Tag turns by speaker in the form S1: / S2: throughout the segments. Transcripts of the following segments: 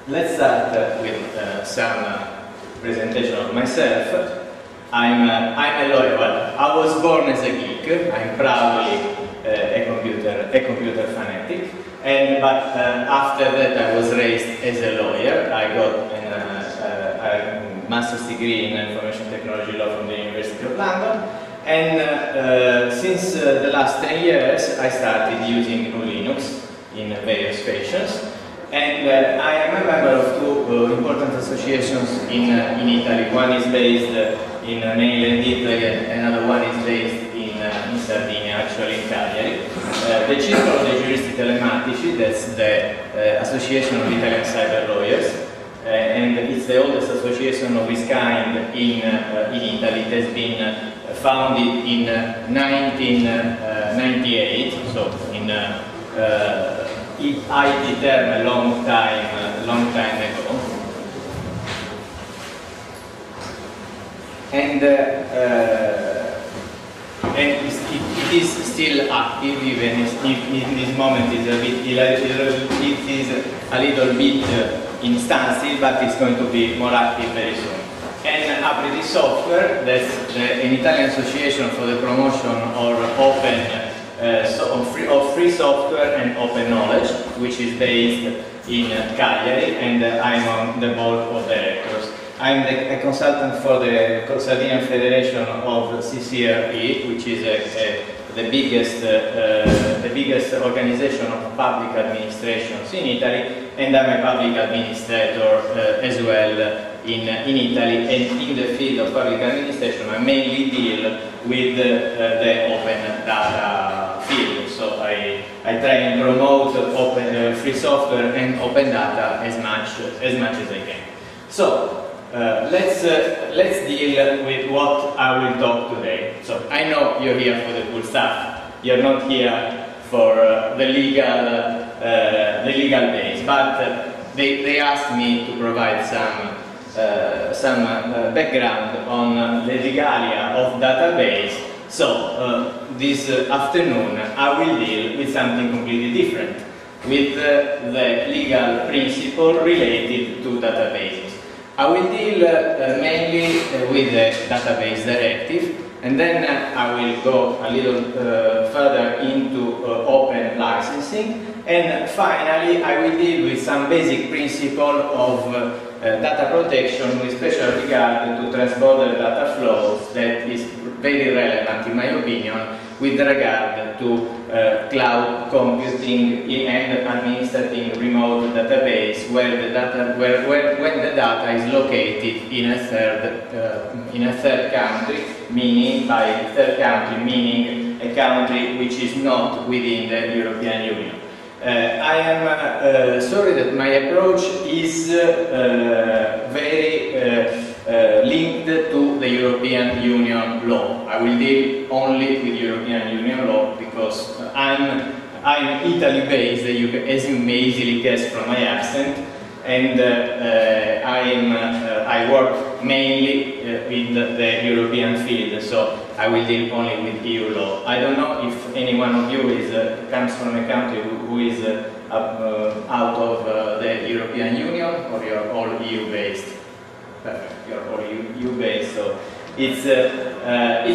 S1: let's start with some presentation of myself. I'm a lawyer. Well, I was born as a geek. I'm proudly a computer fanatic. But after that, I was raised as a lawyer. I got a master's degree in information technology law from the University of London. And since the last 10 years, I started using Linux in various fashions. And I am a member of two important associations in Italy. One is based in mainland Italy, and another one is based in Sardinia, actually in Cagliari. The Circolo dei Giuristi Telematici, that's the Association of Italian Cyber Lawyers, and it's the oldest association of its kind in Italy. It has been founded in 1998, so in IT term a long time ago, and it is still active, even if in this moment it is a little bit in standstill, but it's going to be more active very soon. And Apriti Software, that's an Italian association for the promotion of open of free software and open knowledge, which is based in Cagliari, and I'm on the board of directors. I'm a consultant for the Sardinian Federation of CCRE, which is the biggest organization of public administrations in Italy, and I'm a public administrator as well in Italy. And in the field of public administration, I mainly deal with the open data field. So I try and promote open free software and open data as much as I can. So let's deal with what I will talk today. So I know you're here for the cool stuff. You're not here for the legal base, but they asked me to provide some background on the regalia of database. So this afternoon I will deal with something completely different, with the legal principle related to databases. I will deal mainly with the database directive, and then I will go a little further into open licensing, and finally I will deal with some basic principle of data protection with special regard to transborder data flows that is very relevant in my opinion with regard to cloud computing and administrating remote database where the data when the data is located in a third country, meaning by third country meaning a country which is not within the European Union. I am sorry that my approach is very linked to the European Union law. I will deal only with European Union law because I'm Italy-based, as you may easily guess from my accent, and I work mainly in the European field, so I will deal only with EU law. I don't know if any one of you comes from a country who is out of the European Union, or you're all EU-based. Perfect, you're all EU-based, so it's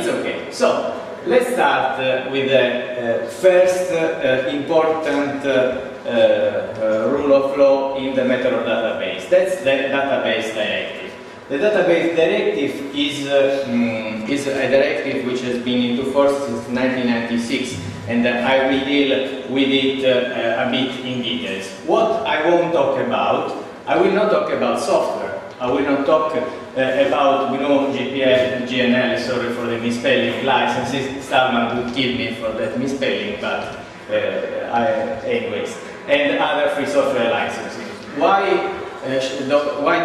S1: okay. So let's start with the first important rule of law in the matter of database. That's the database directive. The database directive is a directive which has been into force since 1996, and I will deal with it a bit in details. What I won't talk about, I will not talk about software. I will not talk about GPL, GNL, sorry for the misspelling, licenses. Salman would kill me for that misspelling, but anyways, and other free software licensing. Why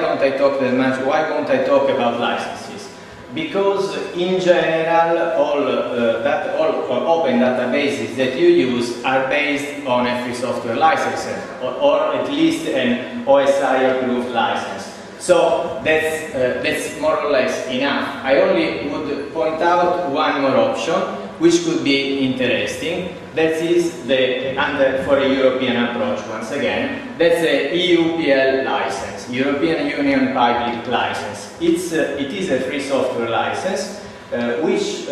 S1: don't I talk that much? Why won't I talk about licenses? Because in general, all open databases that you use are based on a free software license, or at least an OSI approved license. So that's more or less enough. I only would point out one more option, which could be interesting. That is for a European approach, once again. That's a EUPL license, European Union Public License. It is a free software license, which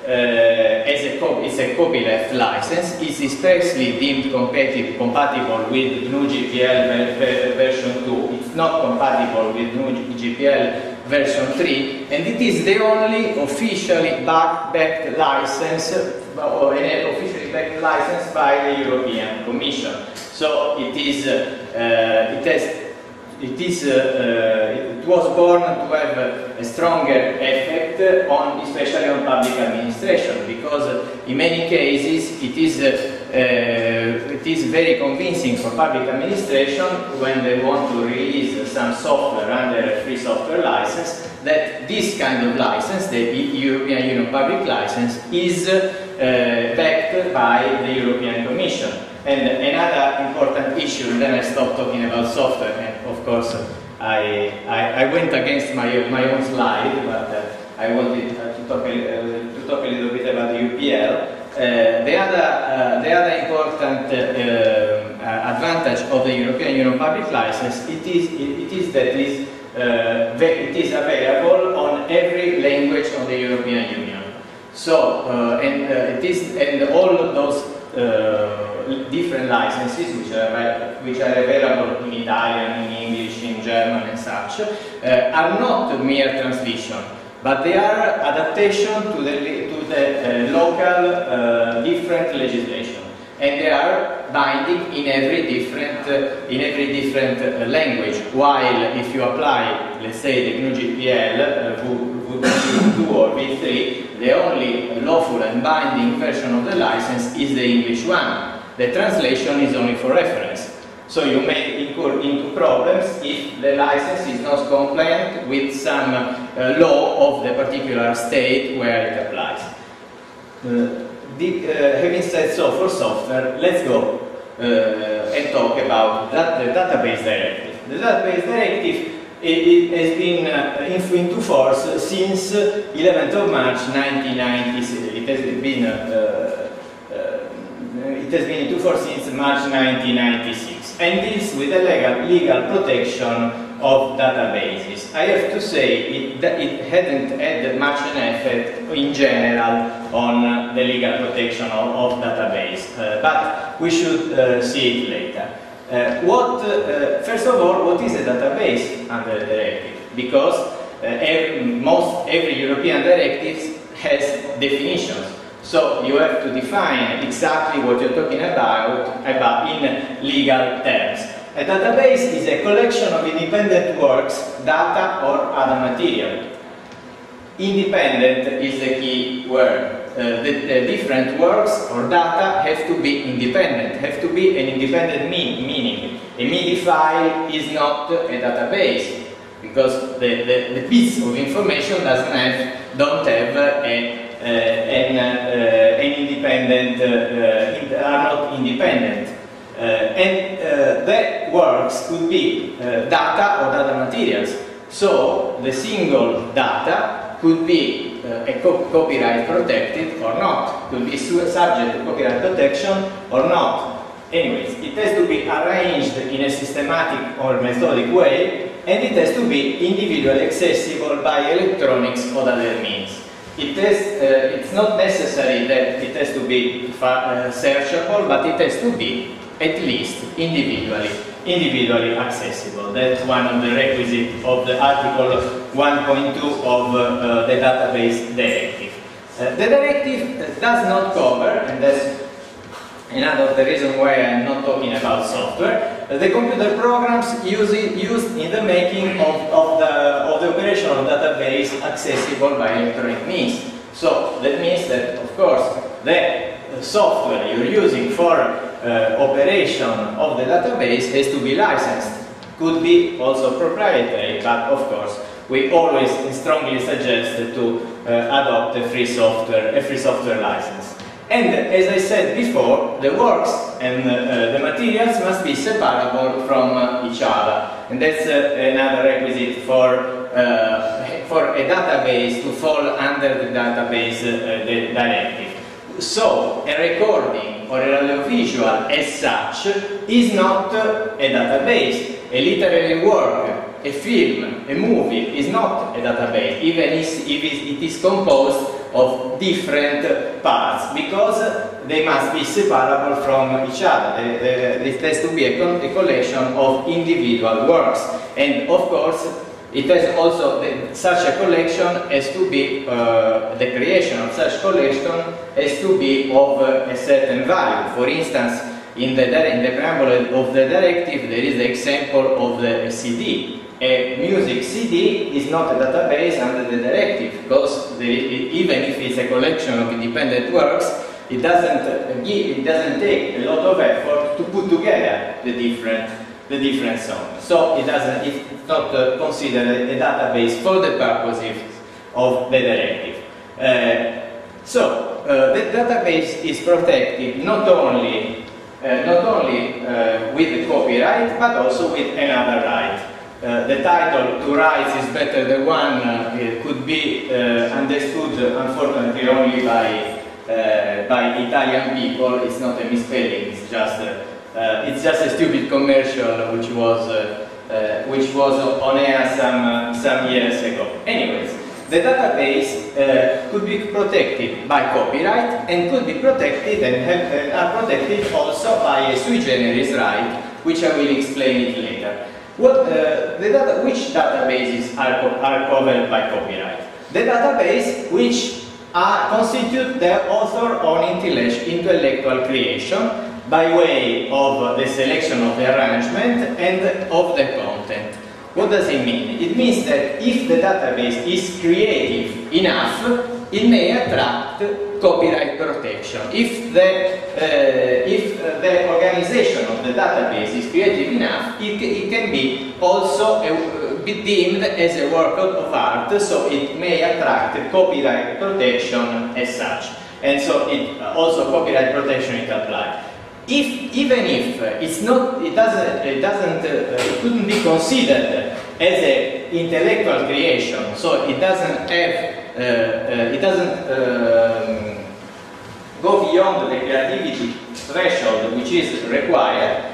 S1: it's a copyleft license. It's expressly deemed compatible with GNU GPL version 2. It's not compatible with GNU GPL version 3, and it is the only officially backed license, or an officially backed license by the European Commission. So it was born to have a stronger effect especially on public administration, because in many cases it is very convincing for public administration when they want to release some software under a free software license that this kind of license, the European Union Public License, is backed by the European Commission. And another important issue, and then I stopped talking about software, and of course I went against my own slide, but I wanted to talk a little bit about the UPL. The other important advantage of the European Union Public License it is that it is available on every language of the European Union. So and all of those different licenses which are available in Italian, in English, in German and such, are not mere translation, but they are adaptation to the local different legislation, and they are binding in every different language. While if you apply, let's say, the GNU GPL would be V2 or V3, the only lawful and binding version of the license is the English one. The translation is only for reference. So you may incur into problems if the license is not compliant with some law of the particular state where it applies. Having said so for software, let's go and talk about the database directive. The database directive has been into force since 11th of March 1996. It has been into force since March 1996 and deals with the legal protection of databases. I have to say it hadn't had much an effect in general on the legal protection of database, but we should see it later. First of all, what is a database under the directive? Because every European directive has definitions. So you have to define exactly what you're talking about in legal terms. A database is a collection of independent works, data or other material. Independent is the key word. The different works or data have to be independent, have to be an independent meaning. A MIDI file is not a database, because the piece of information don't have an independent, are not independent. And the works could be data or data materials. So the single data could be copyright protected or not, could be subject to copyright protection or not. Anyways, it has to be arranged in a systematic or methodic way, and it has to be individually accessible by electronics or other means. It's not necessary that it has to be searchable, but it has to be at least individually accessible. That's one of the requisites of the Article 1.2 of the Database Directive. The directive does not cover, and that's another of the reasons why I'm not talking about software, the computer programs used in the making of the operation of database accessible by electronic means. So that means that, of course, the software you're using for operation of the database has to be licensed. Could be also proprietary, but of course we always strongly suggest to adopt a free software license. And as I said before, the works and the materials must be separable from each other, and that's another requisite for for a database to fall under the database directive. So a recording or a audiovisual as such is not a database. A literary work, a film, a movie is not a database, even if it is composed of different parts, because they must be separable from each other. It has to be a collection of individual works, and of course it has also, such a collection has to be, the creation of such collection has to be of a certain value. For instance, in the preamble of the directive there is the example of the CD. A music CD is not a database under the directive, because even if it's a collection of independent works, it doesn't take a lot of effort to put together the different songs. So it's not considered a database for the purposes of the directive. The database is protected not only with the copyright, but also with another right. The title "Two rights is better than one" could be understood, unfortunately, only by Italian people. It's not a misspelling. It's just a stupid commercial which was on air some years ago. Anyways, the database could be protected by copyright and could be protected and are protected also by a sui generis right, which I will explain it later. Which databases are covered by copyright? The database which constitute the author own intellectual creation by way of the selection of the arrangement and of the content. What does it mean? It means that if the database is creative enough, it may attract copyright protection. If the organization of the database is creative enough, it can be also be deemed as a work of art, so it may attract copyright protection as such. And so also copyright protection it applies. Even if it's not, it couldn't be considered as an intellectual creation, so it doesn't go beyond the creativity threshold which is required.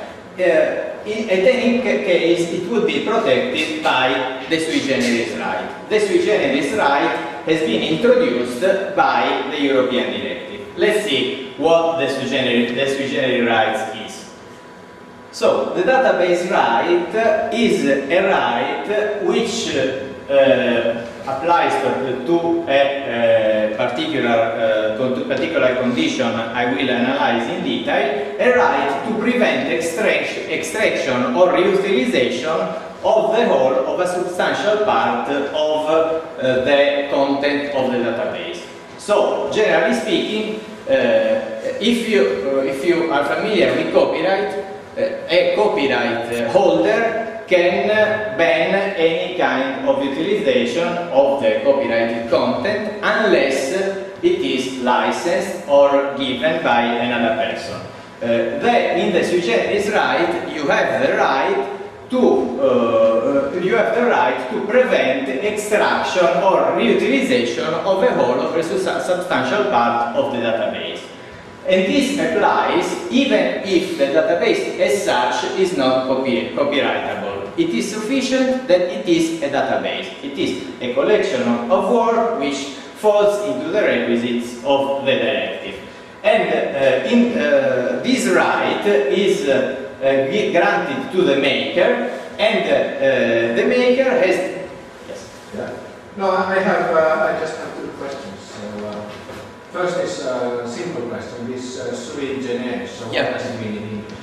S1: In any case, it would be protected by the sui generis right. The sui generis right has been introduced by the European directive. Let's see what the sui generis rights is. So, the database right is a right which applies to a particular condition I will analyze in detail, a right to prevent extraction or reutilization of the whole of a substantial part of the content of the database. So, generally speaking, if you are familiar with copyright, a copyright holder can ban any kind of utilization of the copyrighted content unless it is licensed or given by another person. In the sui generis right, you have the right to prevent extraction or reutilization of a whole of a substantial part of the database. And this applies even if the database as such is not copyrightable. It is sufficient that it is a database. It is a collection of work which falls into the requisites of the directive. And this right is granted to the maker, and the maker has... Yes?
S2: Yeah. No, I just have two questions. First is a simple question, this sui generis, so what does it mean in English?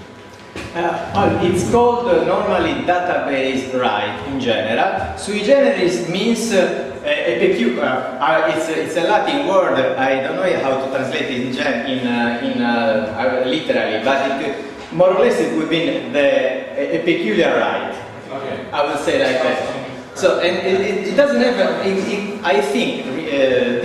S1: It's called normally database right in general. Sui generis means a peculiar, it's a Latin word, I don't know how to translate it literally, but more or less it would mean a peculiar right. Okay. I would say like that. So, and it doesn't have, I think,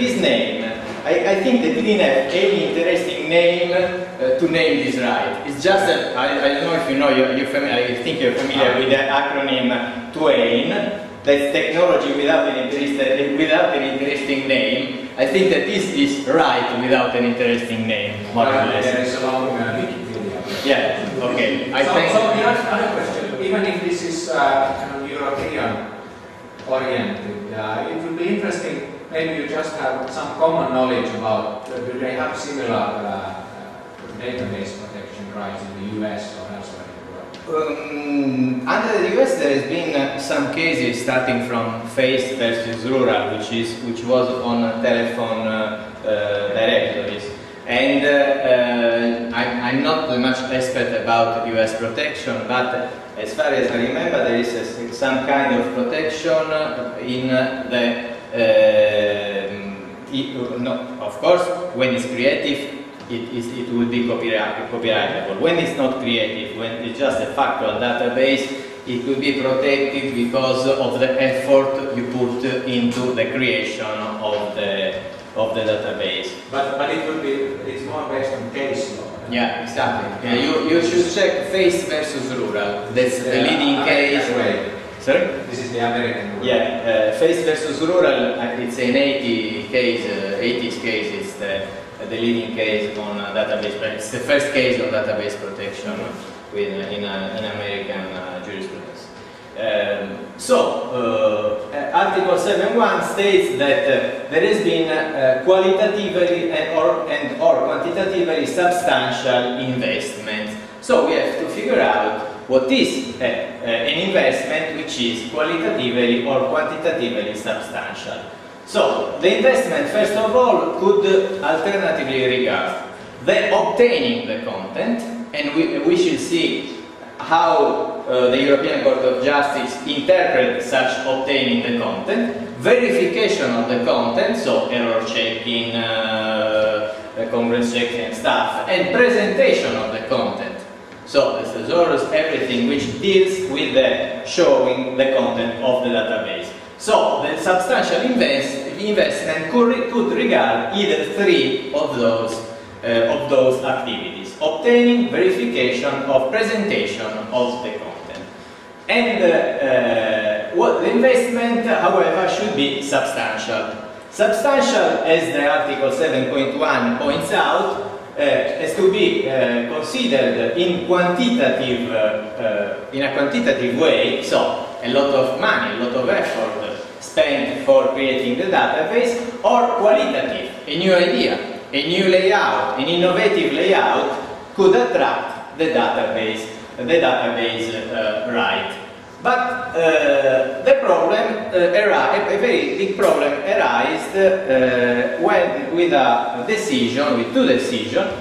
S1: this name, I think they didn't have any interesting name to name this right. It's just I don't know if you know, I think you're familiar with the acronym TWAIN. that's technology without an interesting name. I think that this is right without an interesting name, more or less.
S2: There is a long Wikipedia.
S1: Yeah, okay.
S2: So the other question, even if this is kind of European oriented, it would be interesting, maybe you just have some common knowledge about, do they have similar database protection rights in the US or elsewhere in the world?
S1: Under the US there has been some cases starting from face versus rural, which was on telephone directories. And I'm not much expert about US protection, but as far as I remember, there is some kind of protection in the. No, of course, when it's creative, it will be copyrightable. When it's not creative, when it's just a factual database, it will be protected because of the effort you put into the creation of the database.
S2: But it's more based on case law.
S1: Yeah, exactly. Yeah, you should check face versus rural. That's the leading case.
S2: Way.
S1: Sorry?
S2: This is the American way.
S1: Yeah, face versus rural. It's an 80s case. It's the leading case on database. It's the first case of database protection in American jurisprudence. Article 7.1 states that there has been qualitatively or quantitatively substantial investment. So we have to figure out what is an investment which is qualitatively or quantitatively substantial. So the investment, first of all, could alternatively regard the obtaining the content, and we shall see how the European Court of Justice interprets such obtaining the content, verification of the content, so error checking, congruence checking and stuff, and presentation of the content. So this is always everything which deals with the showing the content of the database. So the substantial investment could regard either three of those activities: obtaining, verification, or presentation of the content. And what the investment, however, should be substantial. Substantial, as the Article 7.1 points out, has to be considered in a quantitative way. So a lot of money, a lot of effort spent for creating the database, or qualitative, a new idea, a new layout, an innovative layout could attract the database right. But the problem, a very big problem arises when with two decisions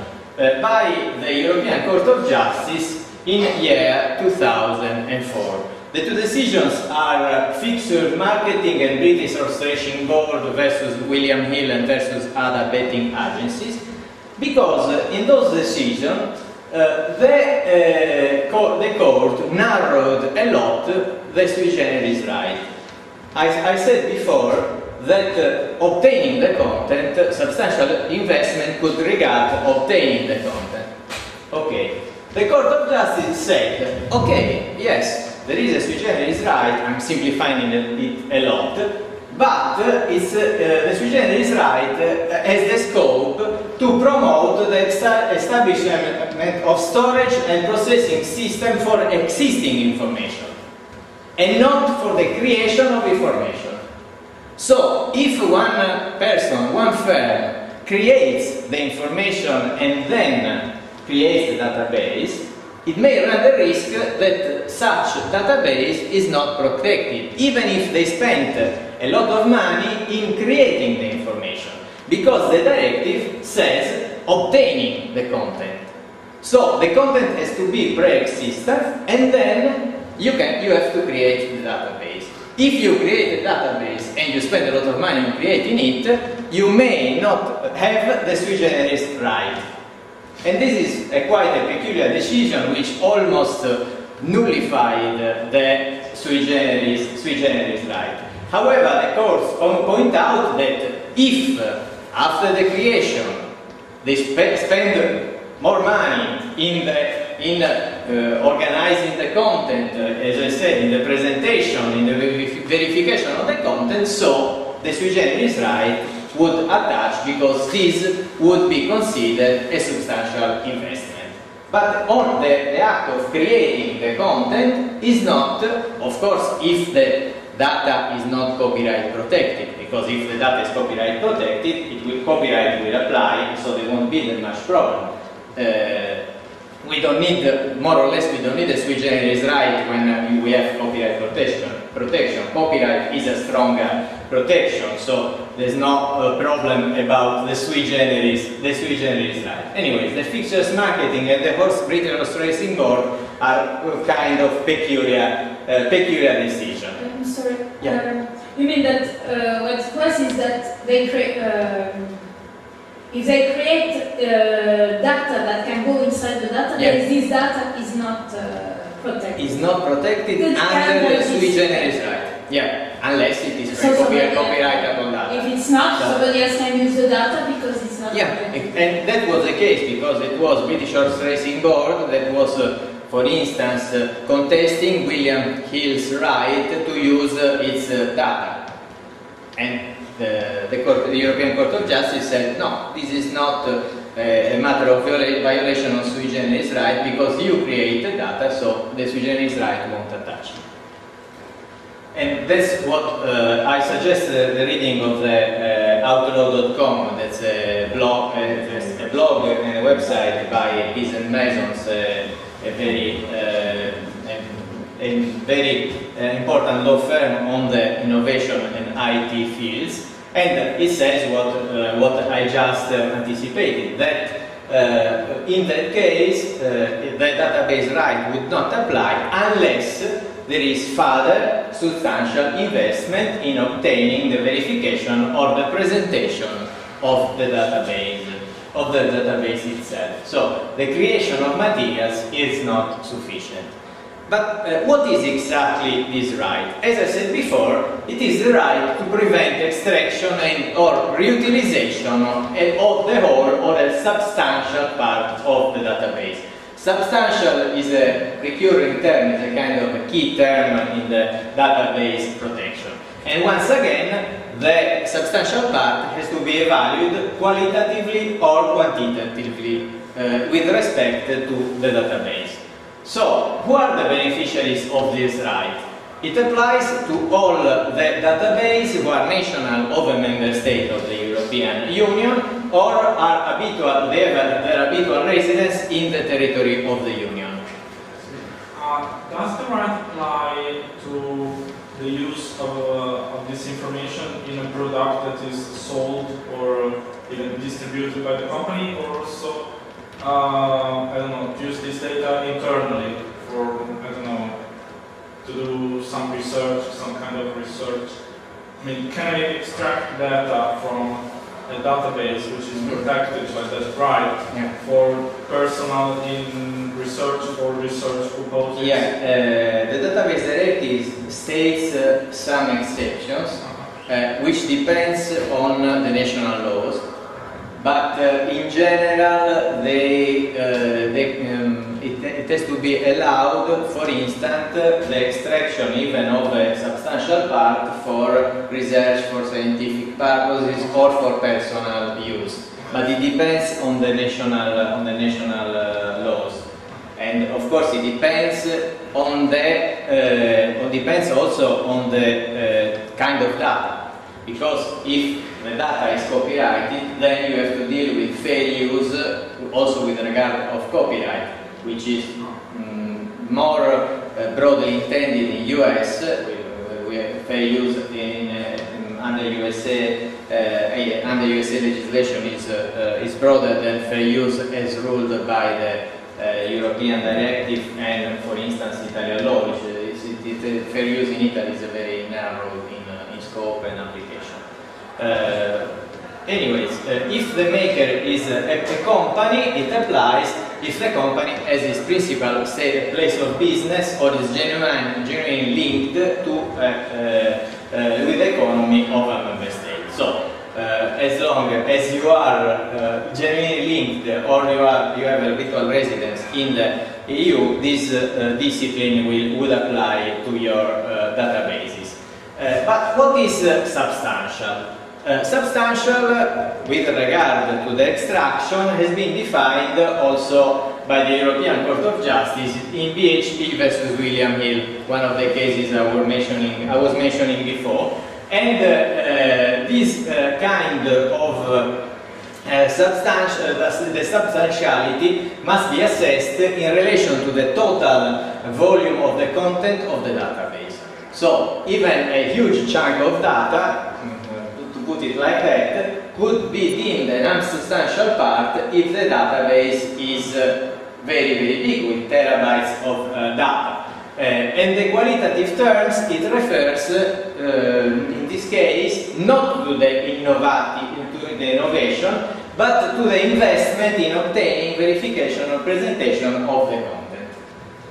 S1: by the European Court of Justice in year 2004. The two decisions are Fixed Marketing and British Horse Racing Board versus William Hill and versus other betting agencies, because in those decisions the court narrowed a lot the sui generis right. I said before that obtaining the content, substantial investment could regard obtaining the content. Okay, the Court of Justice said, okay, yes, there is a sui generis right, I'm simplifying it a lot, but it's, the sui generis right has the scope to promote the establishment of storage and processing system for existing information, and not for the creation of information. So, if one person, one firm, creates the information and then creates the database, it may run the risk that such database is not protected, even if they spent a lot of money in creating the information, because the directive says obtaining the content. So the content has to be pre-existent, and then you have to create the database. If you create a database and you spend a lot of money on creating it, you may not have the sui generis right. And this is quite a peculiar decision which almost nullified the sui generis right. However, the courts point out that if after the creation they spend more money in organizing the content, as I said, in the presentation, in the verification of the content, so the sui generis right would attach, because this would be considered a substantial investment. But on the act of creating the content is not, of course, if the data is not copyright protected, because if the data is copyright protected, copyright will apply, so there won't be that much problem. We don't need, more or less, we don't need a sui generis right when we have copyright protection. Copyright is a stronger protection, so there's no problem about the sui generis right. Anyways, the fixtures marketing and the horse racing board are kind of peculiar decision.
S3: I'm sorry.
S1: Yeah.
S3: You mean that what it was is that they create, if they create data that can go inside the database,
S1: yeah.
S3: this data is not protected.
S1: Is not protected under the sui generis right. Yeah, unless it is copyrightable data.
S3: If it's not, somebody else can use the data because it's not
S1: protected. And that was the case because it was British Horse Racing Board that was, for instance, contesting William Hill's right to use its data. And the European Court of Justice said, no, this is not a matter of violation of sui generis right because you create the data, so the sui generis right won't attach. And that's what I suggest the reading of the outlaw.com. That's a blog and a website by Pease and Masons, a very important law firm on the innovation and IT fields. And it says what I just anticipated, that in that case the database right would not apply unless there is further substantial investment in obtaining the verification or the presentation of the database itself. So the creation of materials is not sufficient. But what is exactly this right? As I said before, it is the right to prevent extraction or reutilization of the whole or a substantial part of the database. Substantial is a recurring term, it's a kind of a key term in the database protection. And once again, the substantial part has to be evaluated qualitatively or quantitatively with respect to the database. So, who are the beneficiaries of this right? It applies to all the database who are national of a member state of the European Union or are habitual, they have their habitual residence in the territory of the Union.
S4: Does the right apply to the use of this information in a product that is sold or even distributed by the company, or also I don't know, use this data internally for, I don't know, to do some research, some kind of research? I mean, can I extract data from a database which is protected by that right for personal in research or research purposes?
S1: Yeah, the database directive states some exceptions, which depends on the national laws. But in general, it has to be allowed, for instance, the extraction even of a substantial part for research, for scientific purposes, or for personal use. But it depends on the national laws, and of course it depends on depends also on the kind of data, because if the data is copyrighted, then you have to deal with fair use, also with regard of copyright, which is more broadly intended in US. We have fair use under USA legislation is broader than fair use as ruled by the European directive and, for instance, Italian law, which is fair use in Italy is a very narrow in scope and application. Anyways, if the maker is a company, it applies if the company has its principal place of business or is genuinely linked to with the economy of a member state. So, as long as you are genuinely linked or you have a habitual residence in the EU, this discipline would apply to your databases. But what is substantial? Substantial, with regard to the extraction, has been defined also by the European Court of Justice in BHP versus William Hill, one of the cases I was mentioning before. And this kind of the substantiality must be assessed in relation to the total volume of the content of the database. So even a huge chunk of data, to put it like that, could be deemed an unsubstantial part if the database is very, very big, with terabytes of data. And the qualitative terms, it refers, in this case, not to the innovation, but to the investment in obtaining verification or presentation of the content.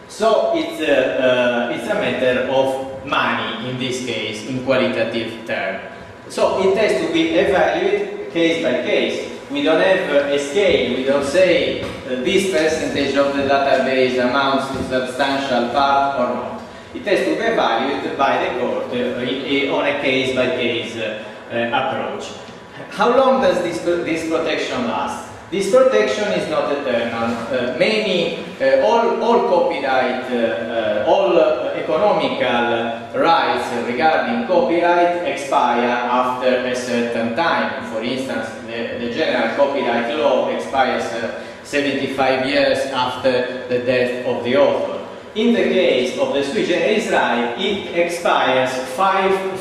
S1: So it's a matter of money, in this case, in qualitative terms. So it has to be evaluated case by case. We don't have a scale, we don't say this percentage of the database amounts to substantial part or not. It has to be evaluated by the court on a case by case approach. How long does this protection last? This protection is not eternal. All copyright, all economical rights regarding copyright expire after a certain time. For instance, the general copyright law expires 75 years after the death of the author. In the case of the sui generis right, it expires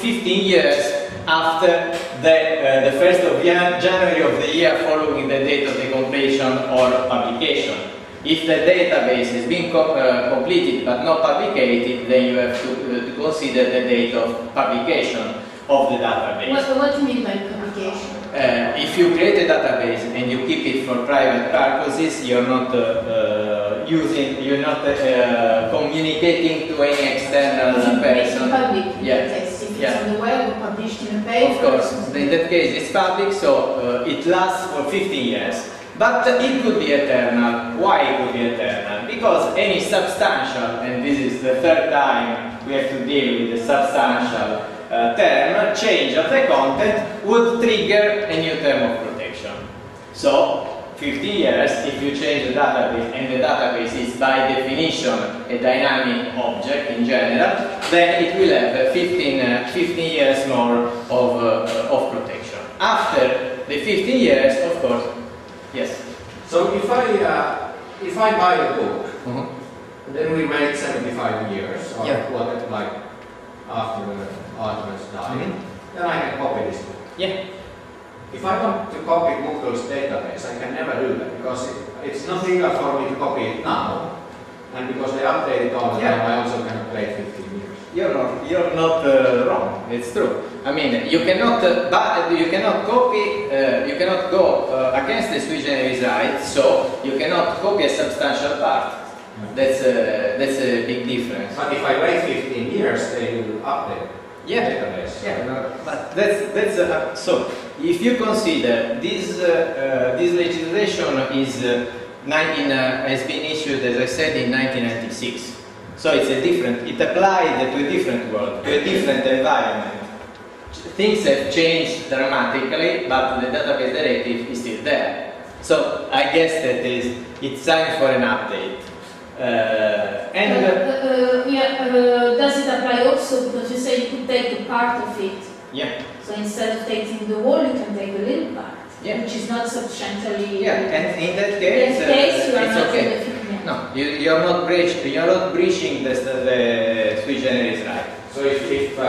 S1: 15 years after the 1st of January of the year following the date of the completion or publication. If the database has been completed but not publicated, then you have to consider the date of publication of the database.
S3: What do you mean by publication?
S1: If you create a database and you keep it for private purposes, you're not communicating to any external person.
S3: Public,
S1: Yeah.
S3: If it's on the web or published in a paper.
S1: Of course, in that case it's public, so it lasts for 15 years. But it could be eternal. Why it could be eternal? Because any substantial, and this is the third time we have to deal with the substantial term, change of the content would trigger a new term of protection. So, 15 years, if you change the database, and the database is by definition a dynamic object in general, then it will have 15 years more of protection. After the 15 years, of course, yes.
S2: So if I buy a book, then we wait 75 years, or what, like after the author has died, then I can copy this book.
S1: Yeah.
S2: If I want to copy Google's database, I can never do that because it's not legal for me to copy it now, and because they update it all the time, I also cannot wait 15 years.
S1: You're not wrong. It's true. I mean, you cannot copy, you cannot go against the sui generis right, so you cannot copy a substantial part. That's a big difference.
S2: But if I wait 15 years, they will update the database.
S1: Yeah, no, but that's so. If you consider this legislation has been issued, as I said, in 1996. So it's it applied to a different world, to a different environment. Things have changed dramatically, but the database directive is still there. So I guess that it's time for an update.
S3: Does it apply also because you say you could take a part of it?
S1: Yeah.
S3: So instead of taking the whole, you can take a little part, which is not substantially.
S1: Yeah, and in that case, it's okay. No, you're not breaching the sui generis right.
S2: So if I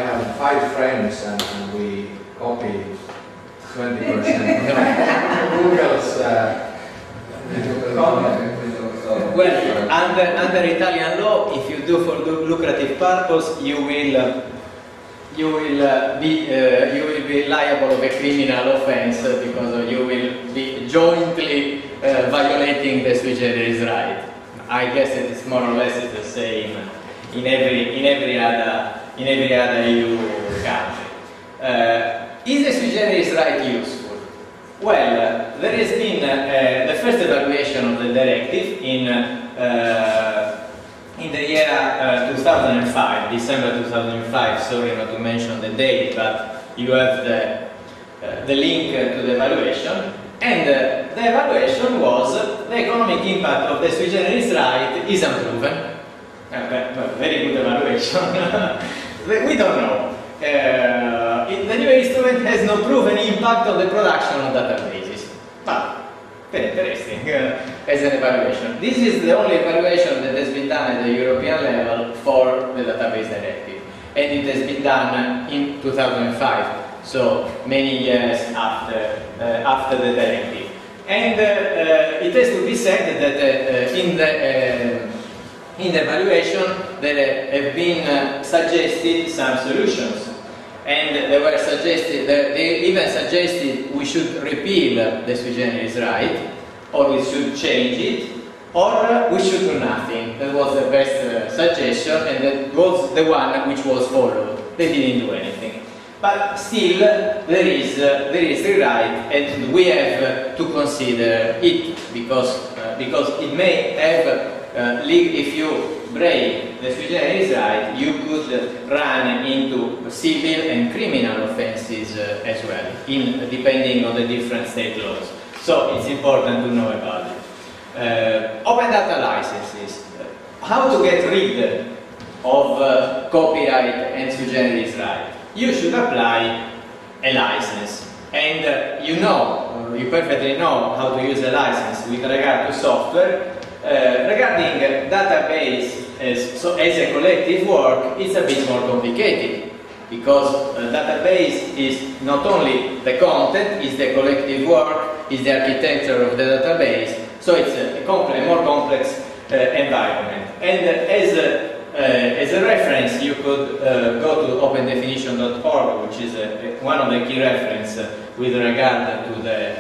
S2: have 5 friends and we copy 20% of Google's content.
S1: Well, under Italian law, if you do for lucrative purpose, you will be liable of a criminal offense because you will be jointly violating the sui generis right. I guess it is more or less the same in every other EU country. Is the sui generis right useful? Well, there has been the first evaluation of the directive in in the year 2005, December 2005, sorry not to mention the date, but you have the link to the evaluation, and the evaluation was the economic impact of the sui generis right is unproven. Very good evaluation. We don't know. The new instrument has no proven impact on the production of databases. But very interesting as an evaluation. This is the only evaluation that has been done at the European level for the database directive, and it has been done in 2005. So many years after the directive, and it has to be said that in the evaluation there have been suggested some solutions, and they even suggested we should repeal the sui generis right, or we should change it, or we should do nothing. That was the best suggestion, and that was the one which was followed. They didn't do anything. But still, there is rewrite, and we have to consider it because it may have if you break the sui generis right, you could run into civil and criminal offences as well, depending on the different state laws. So it's important to know about it. Open data licenses. How to get rid of copyright and sui generis right? You should apply a license, and you perfectly know how to use a license with regard to software. Regarding database as a collective work, it's a bit more complicated, because database is not only the content, it's the collective work, it's the architecture of the database, so it's a more complex environment. And as a reference, you could go to opendefinition.org, which is one of the key references with regard to the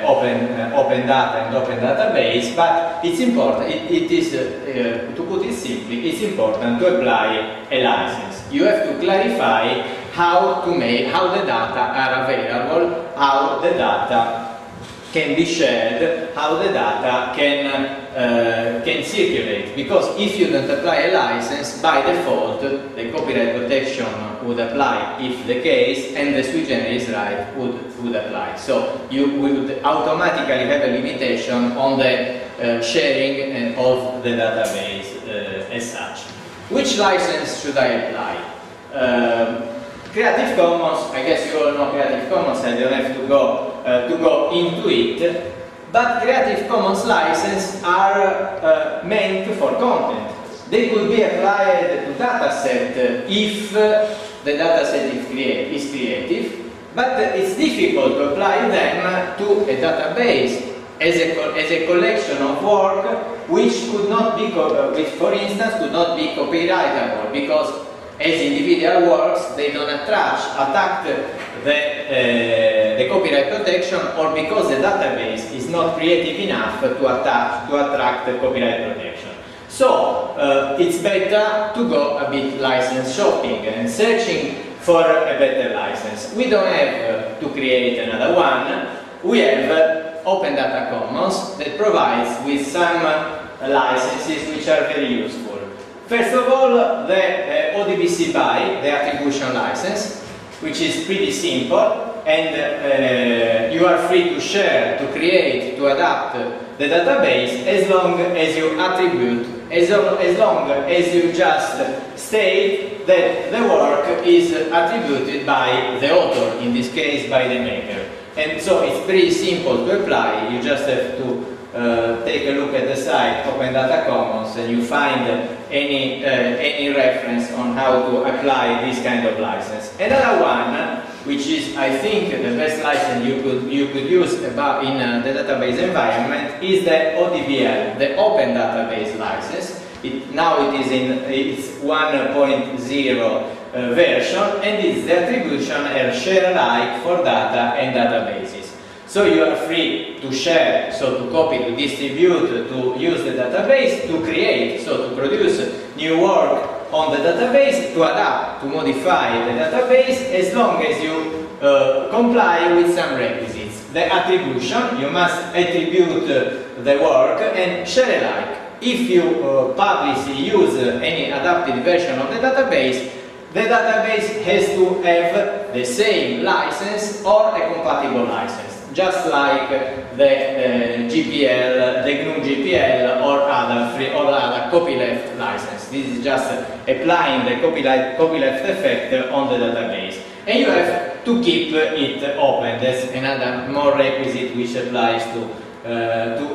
S1: open data and open database. But it's important. It is to put it simply, it's important to apply a license. You have to clarify how the data are available, how the data can be shared, how the data can circulate. Because if you don't apply a license, by default, the copyright protection would apply if the case, and the sui generis right would apply. So you would automatically have a limitation on the sharing of the database as such. Which license should I apply? Creative Commons, I guess you all know Creative Commons, I don't have to go into it, but Creative Commons licenses are meant for content. They could be applied to dataset if the dataset is creative, but it's difficult to apply them to a database as a collection of work which could not be, which for instance could not be copyrightable, because as individual works, they don't attack the copyright protection, or because the database is not creative enough to attract the copyright protection. So it's better to go a bit license shopping and searching for a better license. We don't have to create another one. We have Open Data Commons that provides with some licenses which are very useful. First of all, the ODBC BY, the attribution license, which is pretty simple, and you are free to share, to create, to adapt the database as long as you attribute, as long as you just state that the work is attributed by the author, in this case by the maker. And so it's pretty simple to apply. You just have to take a look at the site Open Data Commons, and you find any reference on how to apply this kind of license. Another one, which is I think the best license you could use in the database environment, is the ODBL, the Open Database License. Now it is in its 1.0 version, and it's the attribution and share alike for data and databases. So you are free to share, so to copy, to distribute, to use the database, to create, so to produce new work on the database, to adapt, to modify the database, as long as you comply with some requisites. The attribution, you must attribute the work, and share alike. if you publicly use any adapted version of the database has to have the same license or a compatible license, just like the GPL, the GNU GPL, or other copyleft license. This is just applying the copyleft effect on the database. And you have to keep it open. That's another more requisite which applies to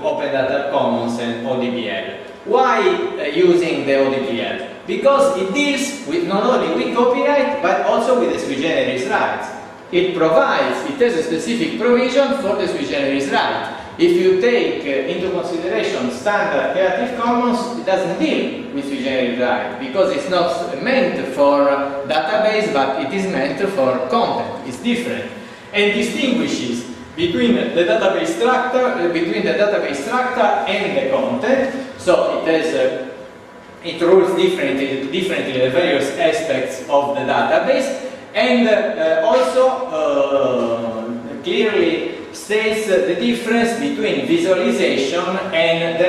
S1: Open Data Commons and ODBL. Why using the ODBL? Because it deals with not only with copyright but also with the sui generis rights. It has a specific provision for the sui generis right. If you take into consideration standard Creative Commons, it doesn't deal with sui generis right because it's not meant for database, but it is meant for content. It's different and distinguishes between the database structure, and the content. So it rules differently the various aspects of the database, and also clearly states the difference between visualization and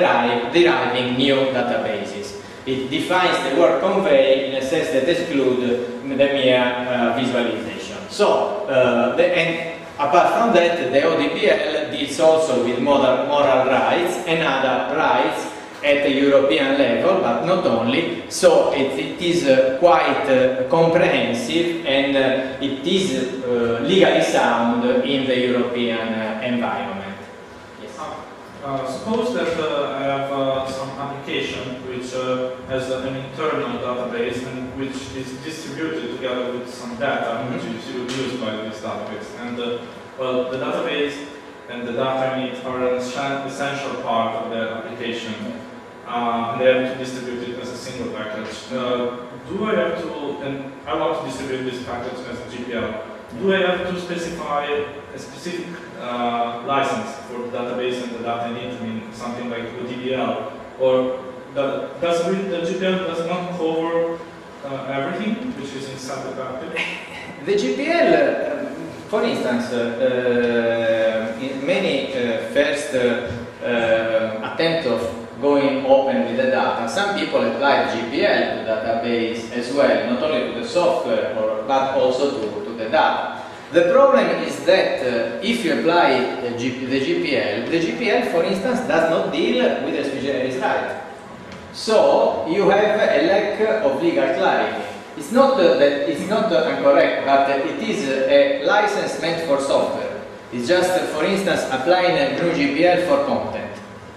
S1: deriving new databases. It defines the word convey in a sense that excludes the mere visualization. So, and apart from that, the ODBL deals also with moral rights and other rights at the European level, but not only. So it is quite comprehensive, and it is legally sound in the European environment. Yes.
S4: Suppose that I have some application which has an internal database and which is distributed together with some data which is used by this database. And well, the database and the data in it are an essential part of the application. They have to distribute it as a single package. Do I have to, and I want to distribute this package as a GPL, do I have to specify a specific license for the database and the data in it, I mean something like ODBL, or the GPL does not cover everything which is inside the package?
S1: The GPL, for instance, in many first attempt of going open with the data, some people apply GPL to the database as well, not only to the software but also to the data. The problem is that if you apply the GPL, for instance, does not deal with the sui generis right. So you have a lack of legal clarity. It's not that it's not incorrect, but it is a license meant for software. It's just, for instance, applying a GNU GPL for content.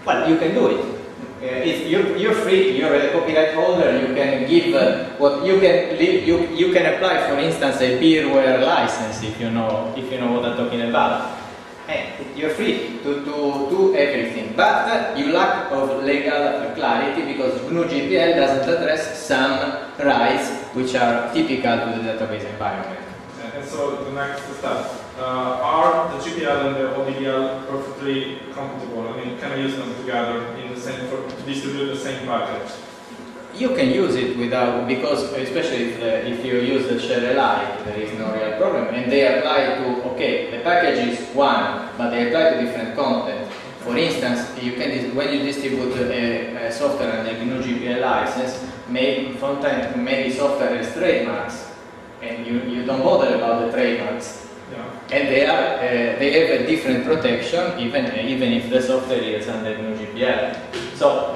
S1: Well, you can do it. You're free. You're a copyright holder. You can give you can apply, for instance, a beerware license if you know what I'm talking about. You're free to do everything, but you lack of legal clarity because GNU GPL doesn't address some rights which are typical to the database environment.
S4: And so the next step, are the GPL and the ODBL perfectly compatible? I mean, can I use them together in the same to distribute the same package?
S1: You can use it without, because especially if you use the share alike, there is no real problem, and they apply to, okay, the package is one, but they apply to different content. For instance, you can, when you distribute a software and a GNU GPL license, maybe software has trademarks, and you don't bother about the trademarks. Yeah. And they have a different protection, even if the software is under GNU GPL. So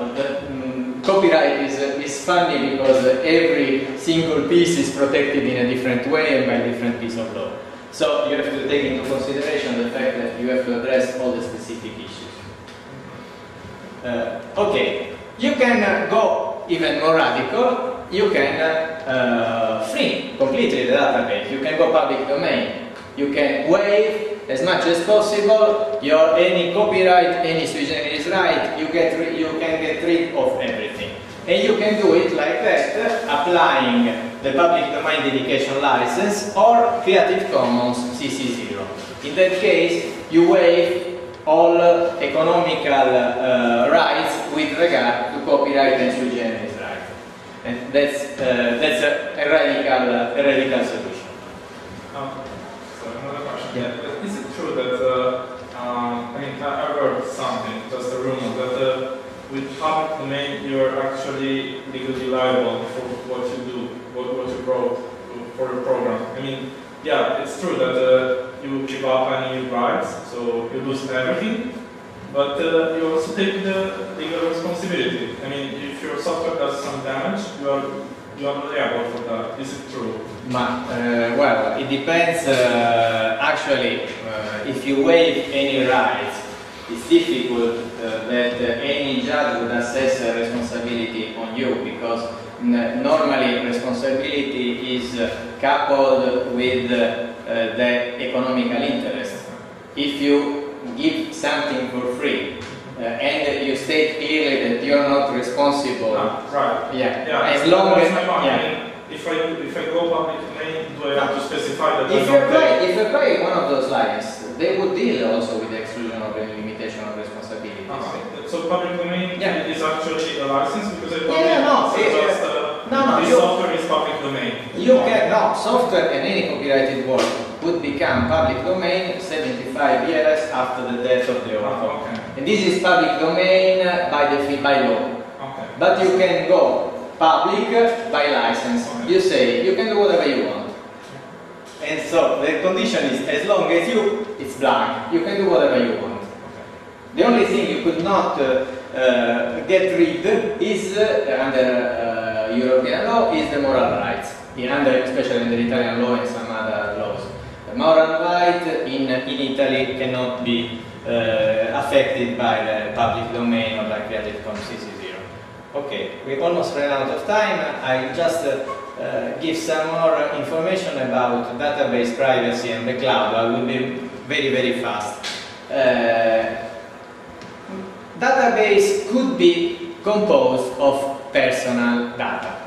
S1: copyright is funny because every single piece is protected in a different way and by a different piece of law. So you have to take into consideration the fact that you have to address all the specific issues. Okay, you can go even more radical. You can free completely the database. You can go public domain. You can waive as much as possible your any copyright, any sui generis right. You can get rid of everything, and you can do it like that, applying the public domain dedication license or Creative Commons CC0. In that case, you waive all economical rights with regard to copyright and sui generis right, and that's a radical solution.
S4: Yeah. Is it true that, I mean, I heard something, just a rumor, that with public domain, you're actually legally liable for what you do, what you wrote for the program. I mean, yeah, it's true that you give up any rights, so you lose everything, but you also take the legal responsibility. I mean, if your software does some damage, you are liable for that. Is it true?
S1: Well, it depends. Actually, if you waive any rights, it's difficult that any judge would assess a responsibility on you, because normally responsibility is coupled with the economical interest. If you give something for free and you state clearly that you're not responsible,
S4: right?
S1: Yeah. As long as
S4: if I go public domain, do I have to specify that?
S1: If you apply one of those lines, they would deal also with the exclusion of any limitation of responsibility.
S4: So public domain is actually a license, because I
S1: thought
S4: this software is public domain.
S1: Software and any copyrighted work would become public domain 75 years after the death of the author. And this is public domain by law. But you can go public by license. You say you can do whatever you want. And so the condition is, as long as it's blank, you can do whatever you want. The only thing you could not get rid is, under European law, is the moral rights, especially in the Italian law and some other laws. The moral right in Italy cannot be affected by the public domain or by Creative Commons CC0. Okay, we almost ran out of time. I'll just give some more information about database privacy and the cloud. I will be very, very fast. Database could be composed of personal data.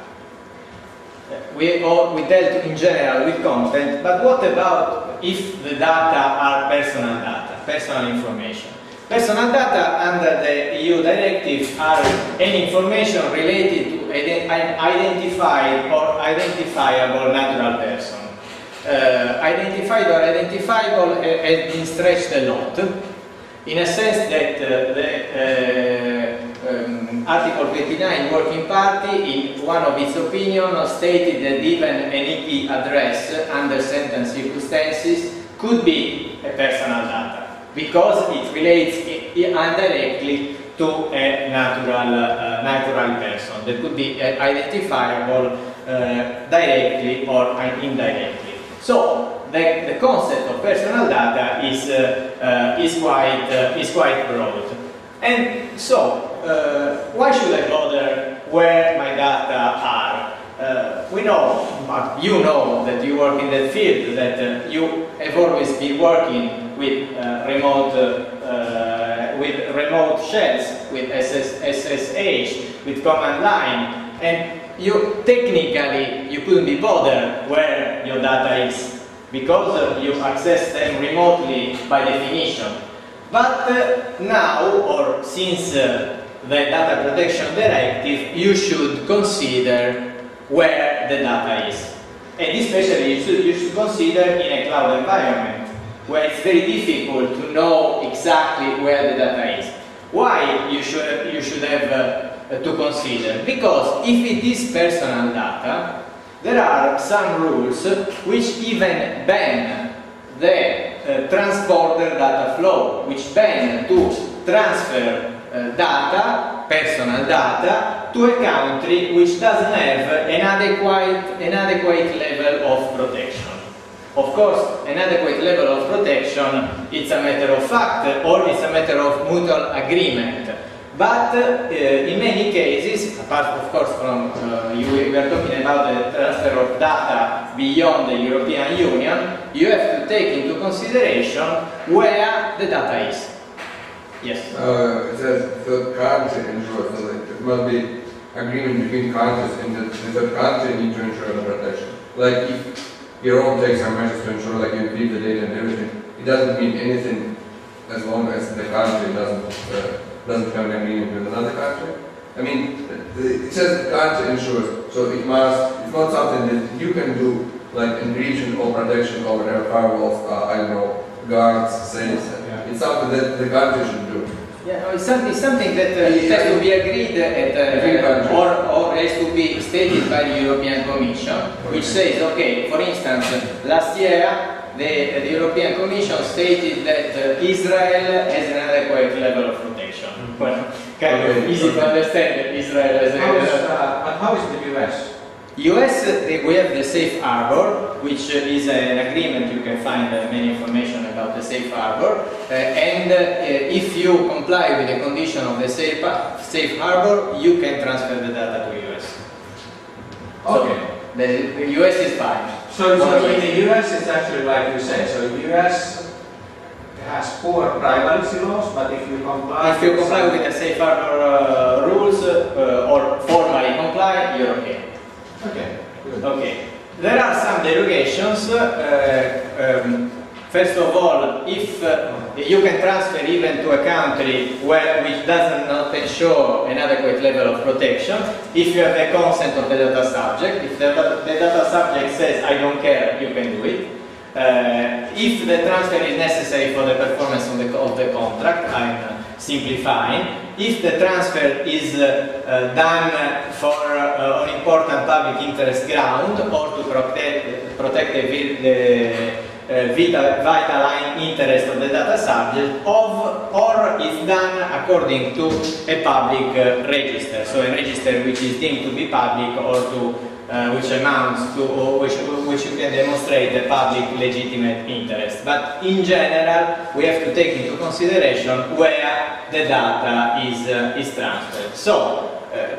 S1: We dealt in general with content, but what about if the data are personal data, personal information? Personal data under the EU directive are any information related to an identified or identifiable natural person. Identified or identifiable has been stretched a lot, in a sense that Article 29 Working Party, in one of its opinions, stated that even an IP address under certain circumstances could be a personal data, because it relates indirectly to a natural person that could be identifiable directly or indirectly. So the concept of personal data is quite broad. And so why should I bother where my data are? We know, but you know that you work in that field, that you have always been working with remote shells, with SSH, with command line, and technically you couldn't be bothered where your data is, because you access them remotely by definition. But now, or since the Data Protection Directive, you should consider where the data is. And especially you should consider in a cloud environment, where it's very difficult to know exactly where the data is. Why you should have to consider? Because if it is personal data, there are some rules which even ban the transborder data flow, which ban to transfer data, personal data, to a country which doesn't have an adequate level of protection. Of course, an adequate level of protection, it's a matter of fact, or it's a matter of mutual agreement. But in many cases, apart of course from we are talking about the transfer of data beyond the European Union, you have to take into consideration where the data is. Yes?
S5: It says third country ensures, so it must be agreement between countries, and the third country need to ensure the protection. Like if Europe takes some measures to ensure like you keep the data and everything, it doesn't mean anything as long as the country doesn't have an agreement with another country. I mean, it says the country ensures, so it's not something that you can do, like encryption or protection or whatever, firewalls, I don't know, guards, safes. It's something that the country should do.
S1: Yeah, no, it's something that has to be agreed at, or has to be stated by the European Commission, which says, okay, for instance, last year the European Commission stated that Israel has an adequate level of protection. Well, kind of easy to understand that Israel has
S2: But how is the US?
S1: US, we have the safe harbor, which is an agreement. You can find many information about the safe harbor, and if you comply with the condition of the safe harbor, you can transfer the data to US.
S2: Okay.
S1: So the US is fine.
S2: So in the US it's actually like you say, so the US has poor privacy laws, but if you comply
S1: with the safe harbor rules, or formally comply, you're okay.
S2: Okay, good.
S1: Okay. There are some derogations. First of all, if you can transfer even to a country which does not ensure an adequate level of protection, if you have the consent of the data subject. If the data subject says, I don't care, you can do it. If the transfer is necessary for the performance of the contract, I'm simplifying. If the transfer is done for an important public interest ground or to protect the vital interest of the data subject, or is done according to a public register, so a register which is deemed to be public or to which amounts to, or which you can demonstrate a public legitimate interest. But in general, we have to take into consideration where the data is transferred. So,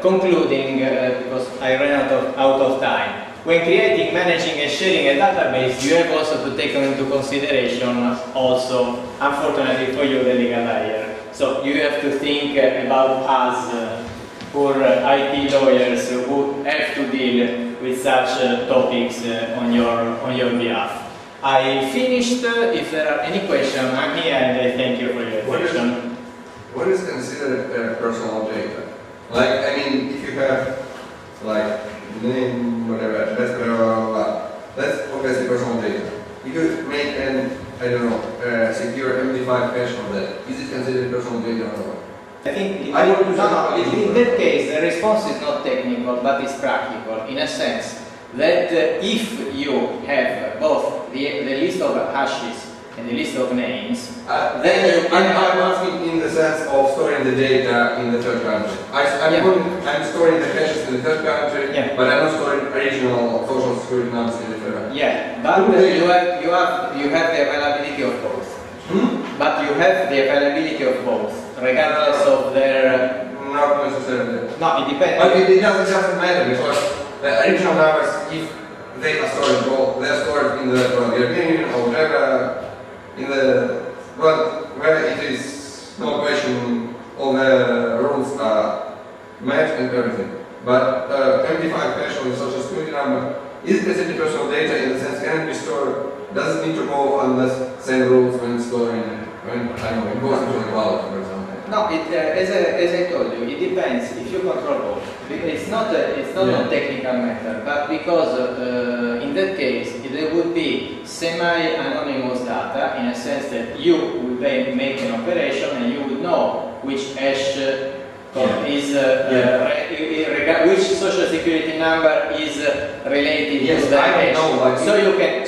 S1: concluding, because I ran out of time, when creating, managing and sharing a database, you have also to take into consideration also, unfortunately for you, the legal layer. So you have to think about us, poor IT lawyers who have to deal with such topics on your behalf. I finished. If there are any questions, I'm here and I thank you for your attention.
S5: What is considered personal data? Like, I mean, if you have, like, name, whatever, address, that's obviously personal data. If you make an, I don't know, secure MD5 cache from that, is it considered personal data or not?
S1: I think in that case the response is not technical but it's practical, in a sense that if you have both the list of hashes and the list of names, then you can...
S5: I'm asking in the sense of storing the data in the third country. I'm storing the hashes in the third country, but I'm not storing original social security numbers in the third country.
S1: Yeah, but you have the availability of both. But you have the availability of both, regardless of their...
S5: Not necessarily.
S1: No, it depends.
S5: But it doesn't matter, because the original numbers, if they are stored, they are stored in the European Union or whatever, in the... Well, where it is no question, all the rules are met and everything. But 25 cache of the social security number is considered personal data in the sense can it be stored, doesn't need to go on the same rules when storing, when I don't know, it goes into the cloud, for example.
S1: No, as I told you, it depends if you control both. It's not a technical matter, but because in that case there would be semi-anonymous data in a sense that you would make an operation and you would know which hash is which social security number is related to the hash.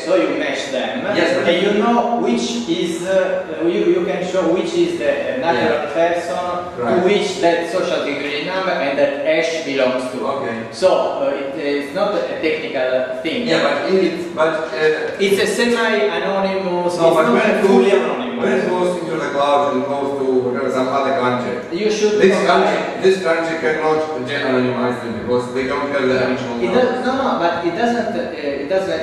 S1: So you match them, and you know which is you can show which is the natural person to which that social security number and that hash belongs to.
S5: Okay.
S1: So it's not a technical thing.
S5: Yeah, but
S1: it's a semi-anonymous.
S5: No, but when it
S1: fully anonymous.
S5: When it goes into the cloud and goes to whatever, some other country,
S1: you should.
S5: This country cannot de-anonymize them because they don't have the original.
S1: No, but it doesn't.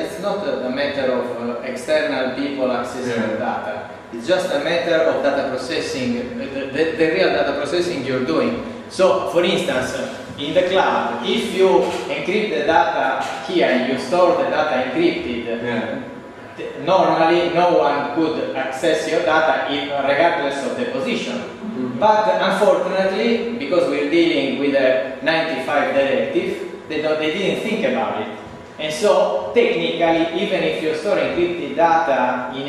S1: It's not a matter of external people accessing the data. It's just a matter of data processing, the real data processing you're doing. So, for instance, in the cloud, if you encrypt the data here and you store the data encrypted, normally no one could access your data regardless of the position. But unfortunately, because we're dealing with a 95 directive, they didn't think about it. And so, technically, even if you store encrypted data in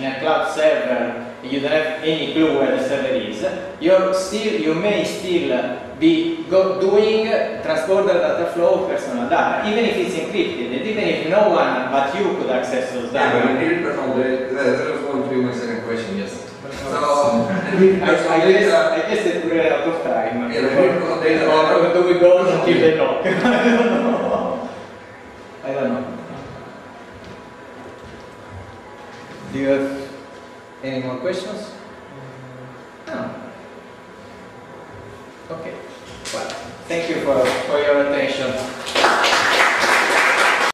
S1: a cloud server you don't have any clue where the server is, you may still be doing transborder data flow of personal data, even if it's encrypted, and even if no one but you could access those data.
S5: Yeah, but encrypted personal data, that was going to be my second question, yes. So,
S1: I guess that we're out of time.
S5: Yeah, personal data,
S1: Or do we go until they knock? I don't know. I don't know. Do you have any more questions? No. Okay. Well, thank you for your attention.